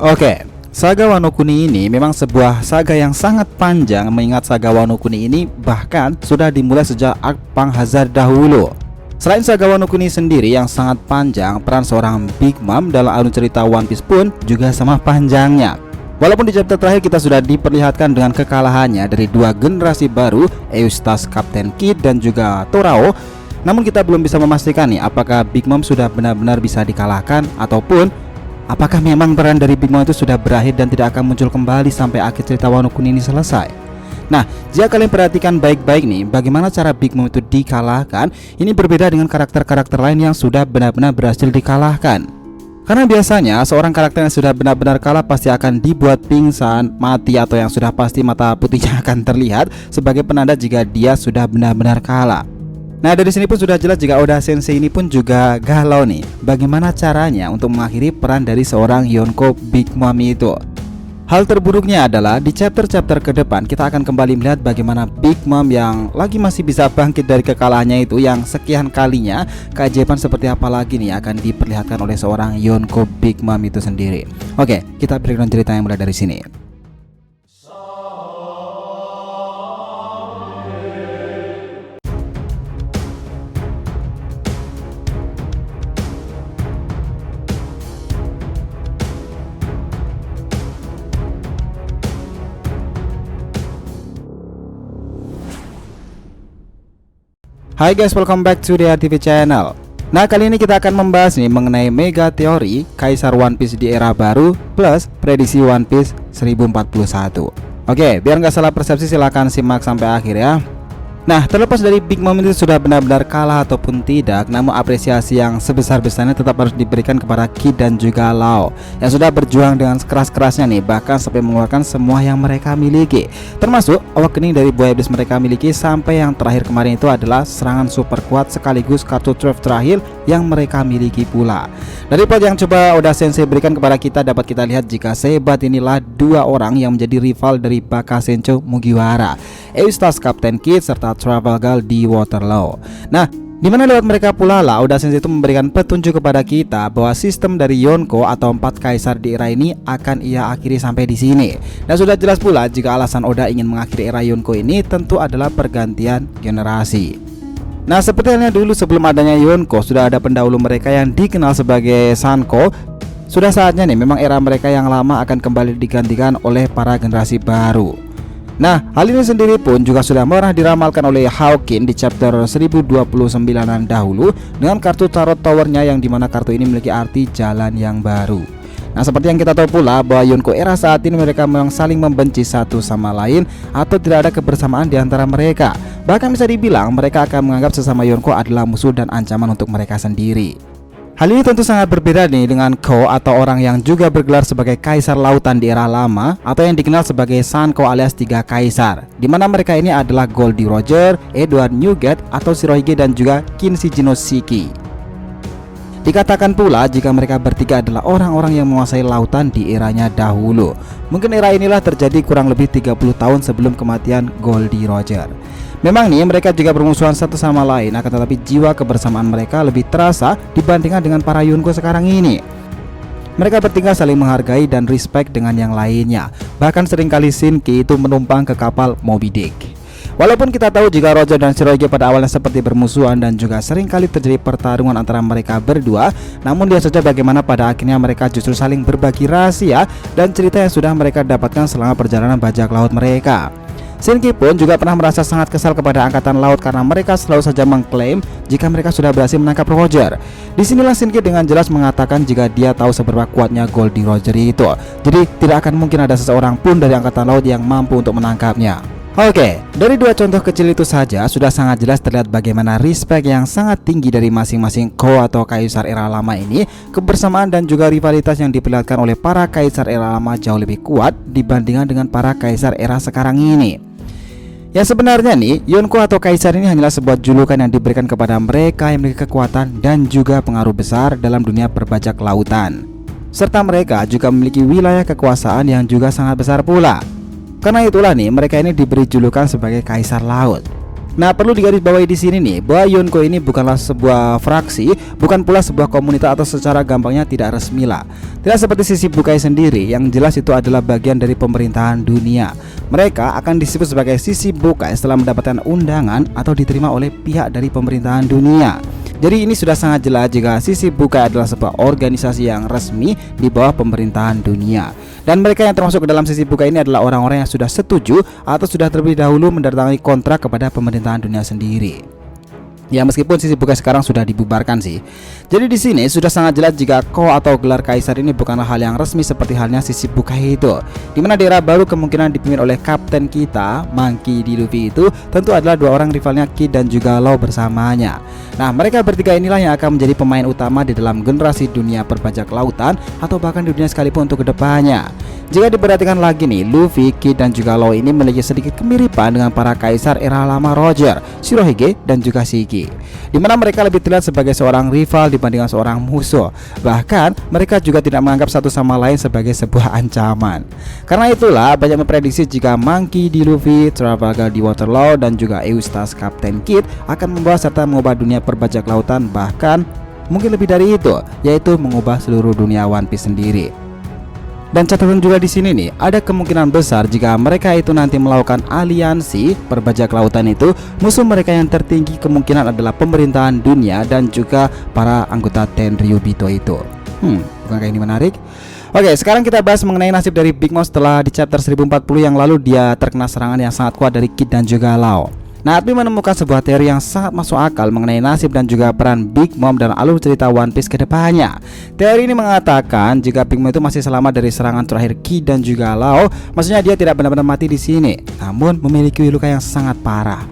Oke, saga Wano Kuni ini memang sebuah saga yang sangat panjang, mengingat saga Wano Kuni ini bahkan sudah dimulai sejak arc Panghazard dahulu. Selain saga Wano Kuni sendiri yang sangat panjang, peran seorang Big Mom dalam alur cerita One Piece pun juga sama panjangnya. Walaupun di chapter terakhir kita sudah diperlihatkan dengan kekalahannya dari dua generasi baru, Eustace, Captain Kidd dan juga Torao, namun kita belum bisa memastikan nih apakah Big Mom sudah benar-benar bisa dikalahkan ataupun apakah memang peran dari Big Mom itu sudah berakhir dan tidak akan muncul kembali sampai akhir cerita Wano Kuni ini selesai. Nah, jika kalian perhatikan baik-baik nih, bagaimana cara Big Mom itu dikalahkan, ini berbeda dengan karakter-karakter lain yang sudah benar-benar berhasil dikalahkan. Karena biasanya seorang karakter yang sudah benar-benar kalah pasti akan dibuat pingsan, mati, atau yang sudah pasti mata putihnya akan terlihat sebagai penanda jika dia sudah benar-benar kalah. Nah, dari sini pun sudah jelas jika Oda Sensei ini pun juga galau nih, bagaimana caranya untuk mengakhiri peran dari seorang Yonko Big Mom itu. Hal terburuknya adalah di chapter-chapter ke depan kita akan kembali melihat bagaimana Big Mom yang lagi masih bisa bangkit dari kekalahannya itu, yang sekian kalinya keajaiban seperti apa lagi nih akan diperlihatkan oleh seorang Yonko Big Mom itu sendiri. Oke, kita breakdown cerita yang mulai dari sini. Hai guys, welcome back to the RTV channel. Nah, kali ini kita akan membahas nih mengenai mega teori Kaisar One Piece di era baru plus prediksi One Piece 1041. Oke, biar nggak salah persepsi silahkan simak sampai akhir ya. Nah, terlepas dari Big Mom itu sudah benar-benar kalah ataupun tidak, namun apresiasi yang sebesar-besarnya tetap harus diberikan kepada Kidd dan juga Law yang sudah berjuang dengan keras-kerasnya nih, bahkan sampai mengeluarkan semua yang mereka miliki, termasuk awakening dari buaya iblis mereka miliki, sampai yang terakhir kemarin itu adalah serangan super kuat sekaligus kartu truf terakhir yang mereka miliki pula. Dari plot yang coba Oda Sensei berikan kepada kita, dapat kita lihat jika sehebat inilah dua orang yang menjadi rival dari Baka Sencho Mugiwara, Eustace, Captain Kidd, serta Trafalgar di Waterloo. Nah, dimana lewat mereka pula lah Oda Sensei itu memberikan petunjuk kepada kita bahwa sistem dari Yonko atau 4 kaisar di era ini akan ia akhiri sampai di sini. Dan sudah jelas pula jika alasan Oda ingin mengakhiri era Yonko ini tentu adalah pergantian generasi. Nah, seperti halnya dulu sebelum adanya Yonko, sudah ada pendahulu mereka yang dikenal sebagai Sanko. Sudah saatnya nih memang era mereka yang lama akan kembali digantikan oleh para generasi baru. Nah, hal ini sendiri pun juga sudah pernah diramalkan oleh Hawking di chapter 1029an dahulu dengan kartu Tarot Towernya, yang dimana kartu ini memiliki arti jalan yang baru. Nah, seperti yang kita tahu pula bahwa Yonko era saat ini mereka memang saling membenci satu sama lain atau tidak ada kebersamaan di antara mereka. Bahkan bisa dibilang mereka akan menganggap sesama Yonko adalah musuh dan ancaman untuk mereka sendiri. Hal ini tentu sangat berbeda nih dengan Ko atau orang yang juga bergelar sebagai Kaisar Lautan di era lama atau yang dikenal sebagai Sanko alias 3 Kaisar, dimana mereka ini adalah Goldie Roger, Edward Newgate atau Shirohige dan juga Kinsey Shiki. Dikatakan pula jika mereka bertiga adalah orang-orang yang menguasai lautan di eranya dahulu. Mungkin era inilah terjadi kurang lebih 30 tahun sebelum kematian Goldie Roger. Memang nih mereka juga bermusuhan satu sama lain, akan tetapi jiwa kebersamaan mereka lebih terasa dibandingkan dengan para Yonko sekarang ini. Mereka bertiga saling menghargai dan respect dengan yang lainnya. Bahkan seringkali Shinki itu menumpang ke kapal Moby Dick. Walaupun kita tahu jika Roger dan Shirohige pada awalnya seperti bermusuhan dan juga seringkali terjadi pertarungan antara mereka berdua, namun lihat saja bagaimana pada akhirnya mereka justru saling berbagi rahasia dan cerita yang sudah mereka dapatkan selama perjalanan bajak laut mereka. Shinki pun juga pernah merasa sangat kesal kepada angkatan laut karena mereka selalu saja mengklaim jika mereka sudah berhasil menangkap Roger. Disinilah Shinki dengan jelas mengatakan jika dia tahu seberapa kuatnya Goldie Roger itu. Jadi tidak akan mungkin ada seseorang pun dari angkatan laut yang mampu untuk menangkapnya. Oke, dari dua contoh kecil itu saja sudah sangat jelas terlihat bagaimana respect yang sangat tinggi dari masing-masing Ko atau kaisar era lama ini, kebersamaan dan juga rivalitas yang diperlihatkan oleh para kaisar era lama jauh lebih kuat dibandingkan dengan para kaisar era sekarang ini. Ya, sebenarnya nih Yonko atau kaisar ini hanyalah sebuah julukan yang diberikan kepada mereka yang memiliki kekuatan dan juga pengaruh besar dalam dunia perbajak lautan. Serta mereka juga memiliki wilayah kekuasaan yang juga sangat besar pula. Karena itulah nih mereka ini diberi julukan sebagai kaisar laut. Nah, perlu digarisbawahi di sini nih bahwa Yonko ini bukanlah sebuah fraksi, bukan pula sebuah komunitas atau secara gampangnya tidak resmi lah. Tidak seperti Shichibukai sendiri, yang jelas itu adalah bagian dari pemerintahan dunia. Mereka akan disebut sebagai Shichibukai setelah mendapatkan undangan atau diterima oleh pihak dari pemerintahan dunia. Jadi ini sudah sangat jelas jika Shichibukai adalah sebuah organisasi yang resmi di bawah pemerintahan dunia. Dan mereka yang termasuk ke dalam Shichibukai ini adalah orang-orang yang sudah setuju atau sudah terlebih dahulu menandatangani kontrak kepada pemerintahan dunia sendiri. Ya, meskipun Shichibukai sekarang sudah dibubarkan sih. Jadi di sini sudah sangat jelas jika Ko atau gelar kaisar ini bukanlah hal yang resmi seperti halnya Shichibukai itu. Dimana di era baru kemungkinan dipimpin oleh kapten kita, Monkey D. Luffy itu tentu adalah dua orang rivalnya Kid dan juga Law bersamanya. Nah, mereka bertiga inilah yang akan menjadi pemain utama di dalam generasi dunia perbajak lautan atau bahkan di dunia sekalipun untuk kedepannya. Jika diperhatikan lagi nih, Luffy, Kid dan juga Law ini memiliki sedikit kemiripan dengan para kaisar era lama Roger, Shirohige dan juga Shiki, dimana mereka lebih terlihat sebagai seorang rival dibandingkan seorang musuh. Bahkan mereka juga tidak menganggap satu sama lain sebagai sebuah ancaman. Karena itulah banyak memprediksi jika Monkey D. Luffy, Trafalgar di Waterloo dan juga Eustace Kapten Kid akan membawa serta mengubah dunia perbajak lautan, bahkan mungkin lebih dari itu, yaitu mengubah seluruh dunia One Piece sendiri. Dan catatan juga di sini nih, ada kemungkinan besar jika mereka itu nanti melakukan aliansi perbajak lautan itu, musuh mereka yang tertinggi kemungkinan adalah pemerintahan dunia dan juga para anggota Tenryubito itu. Bukankah ini menarik? Oke, sekarang kita bahas mengenai nasib dari Big Mom setelah di chapter 1040 yang lalu dia terkena serangan yang sangat kuat dari Kid dan juga Law. Nah, Admin menemukan sebuah teori yang sangat masuk akal mengenai nasib dan juga peran Big Mom dan alur cerita One Piece ke depannya. Teori ini mengatakan jika Big Mom itu masih selamat dari serangan terakhir Kid dan juga Law, maksudnya dia tidak benar-benar mati di sini, namun memiliki luka yang sangat parah.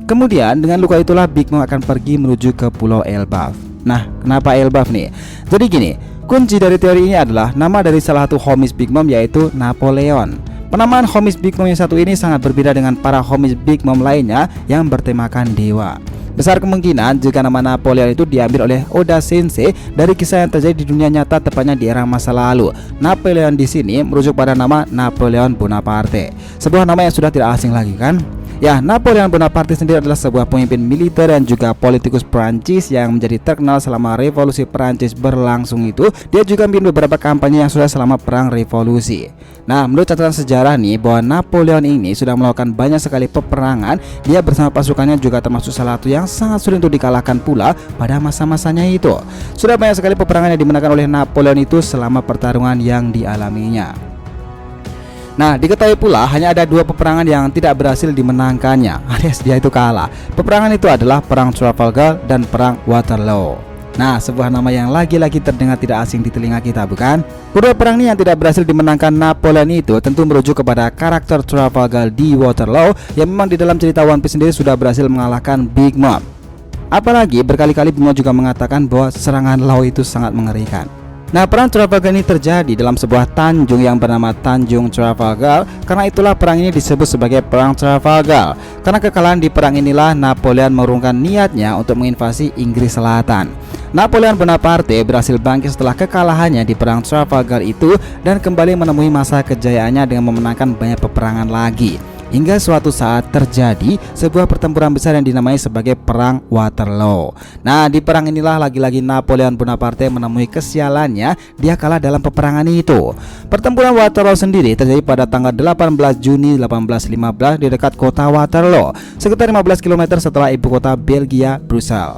Kemudian dengan luka itulah Big Mom akan pergi menuju ke Pulau Elbaf. Nah, kenapa Elbaf nih? Jadi gini, kunci dari teori ini adalah nama dari salah satu homies Big Mom, yaitu Napoleon. Penamaan homies Big Mom yang satu ini sangat berbeda dengan para homies Big Mom lainnya yang bertemakan dewa. Besar kemungkinan jika nama Napoleon itu diambil oleh Oda Sensei dari kisah yang terjadi di dunia nyata, tepatnya di era masa lalu. Napoleon di sini merujuk pada nama Napoleon Bonaparte, sebuah nama yang sudah tidak asing lagi kan? Ya, Napoleon Bonaparte sendiri adalah sebuah pemimpin militer dan juga politikus Prancis yang menjadi terkenal selama revolusi Prancis berlangsung itu. Dia juga memimpin beberapa kampanye yang sudah selama perang revolusi. Nah, menurut catatan sejarah nih, bahwa Napoleon ini sudah melakukan banyak sekali peperangan. Dia bersama pasukannya juga termasuk salah satu yang sangat sulit untuk dikalahkan pula pada masa-masanya itu. Sudah banyak sekali peperangan yang dimenangkan oleh Napoleon itu selama pertarungan yang dialaminya. Nah, diketahui pula hanya ada dua peperangan yang tidak berhasil dimenangkannya, alias dia itu kalah. Peperangan itu adalah Perang Trafalgar dan Perang Waterloo. Nah, sebuah nama yang lagi-lagi terdengar tidak asing di telinga kita, bukan? Kedua perang ini yang tidak berhasil dimenangkan Napoleon itu tentu merujuk kepada karakter Trafalgar di Waterloo yang memang di dalam cerita One Piece sendiri sudah berhasil mengalahkan Big Mom. Apalagi berkali-kali Big Mom juga mengatakan bahwa serangan Law itu sangat mengerikan. Nah, perang Trafalgar ini terjadi dalam sebuah tanjung yang bernama Tanjung Trafalgar. Karena itulah perang ini disebut sebagai Perang Trafalgar. Karena kekalahan di perang inilah Napoleon mengurungkan niatnya untuk menginvasi Inggris Selatan. Napoleon Bonaparte berhasil bangkit setelah kekalahannya di Perang Trafalgar itu dan kembali menemui masa kejayaannya dengan memenangkan banyak peperangan lagi. Hingga suatu saat terjadi sebuah pertempuran besar yang dinamai sebagai Perang Waterloo. Nah, di perang inilah lagi-lagi Napoleon Bonaparte menemui kesialannya. Dia kalah dalam peperangan itu. Pertempuran Waterloo sendiri terjadi pada tanggal 18 Juni 1815 di dekat kota Waterloo, sekitar 15 km setelah ibu kota Belgia, Brussels.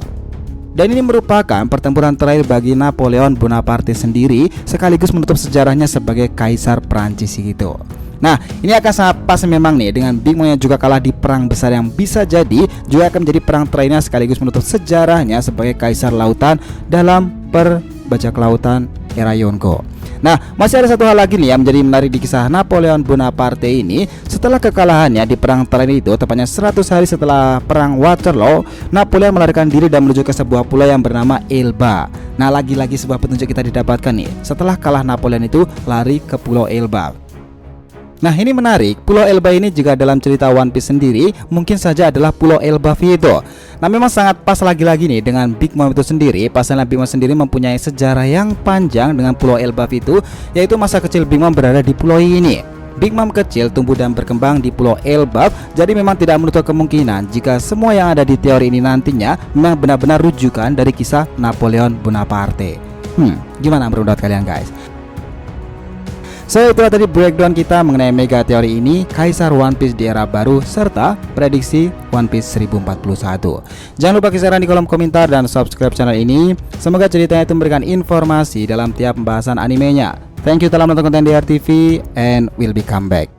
Dan ini merupakan pertempuran terakhir bagi Napoleon Bonaparte sendiri, sekaligus menutup sejarahnya sebagai Kaisar Prancis itu. Nah, ini akan sangat pas memang nih dengan Big Mom yang juga kalah di perang besar yang bisa jadi juga akan menjadi perang terakhirnya sekaligus menutup sejarahnya sebagai Kaisar Lautan dalam perbajak lautan era Yonko. Nah, masih ada satu hal lagi nih yang menjadi menarik di kisah Napoleon Bonaparte ini. Setelah kekalahannya di perang terakhir itu, tepatnya 100 hari setelah perang Waterloo, Napoleon melarikan diri dan menuju ke sebuah pulau yang bernama Elba. Nah, lagi-lagi sebuah petunjuk kita didapatkan nih. Setelah kalah Napoleon itu lari ke Pulau Elba. Nah, ini menarik, Pulau Elba ini juga dalam cerita One Piece sendiri mungkin saja adalah Pulau Elba itu. Nah, memang sangat pas lagi-lagi nih dengan Big Mom itu sendiri. Pasalnya Big Mom sendiri mempunyai sejarah yang panjang dengan Pulau Elba itu, yaitu masa kecil Big Mom berada di pulau ini. Big Mom kecil tumbuh dan berkembang di Pulau Elbaf, jadi memang tidak menutup kemungkinan jika semua yang ada di teori ini nantinya memang benar-benar rujukan dari kisah Napoleon Bonaparte. Gimana menurut kalian guys? So itu tadi breakdown kita mengenai mega teori ini, Kaisar One Piece di era baru, serta prediksi One Piece 1041. Jangan lupa kisaran di kolom komentar dan subscribe channel ini. Semoga ceritanya itu memberikan informasi dalam tiap pembahasan animenya. Thank you telah menonton konten DRTV and we'll be come back.